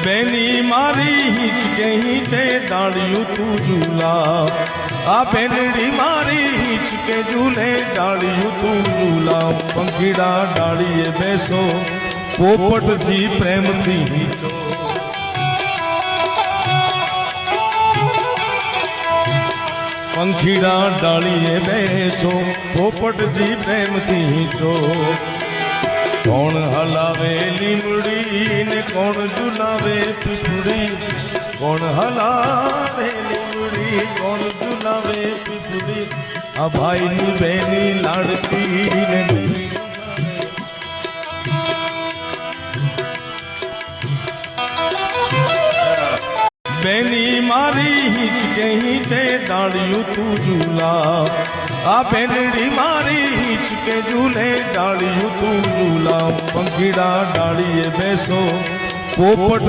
બેની મારી હિંચકે હિંચે ડાળિયું તું ઝૂલા આ બેનડી મારી હિંચકે ઝૂલે ડાળિયું તું ઝૂલા પંખીડા ડાળીએ બેસો પોપટજી પ્રેમથી હિંચો પંખીડા ડાળીએ બેસો પોપટજી પ્રેમથી હિંચો કોણ હલાવે લીમડી ને કોણ ઝુલાવે પીપળી કોણ હલાવે લીમડી કોણ ઝુલાવે પીપળી આ ભાઈની બેની લાડકી ને બેની મારી હિંચકે હિંચે ડાળિયું તું ઝૂલા આ બેનડી મારી હિંચકે ઝૂલે ડાળિયું તું ઝૂલા પંખીડા ડાળીએ બેસો પોપટ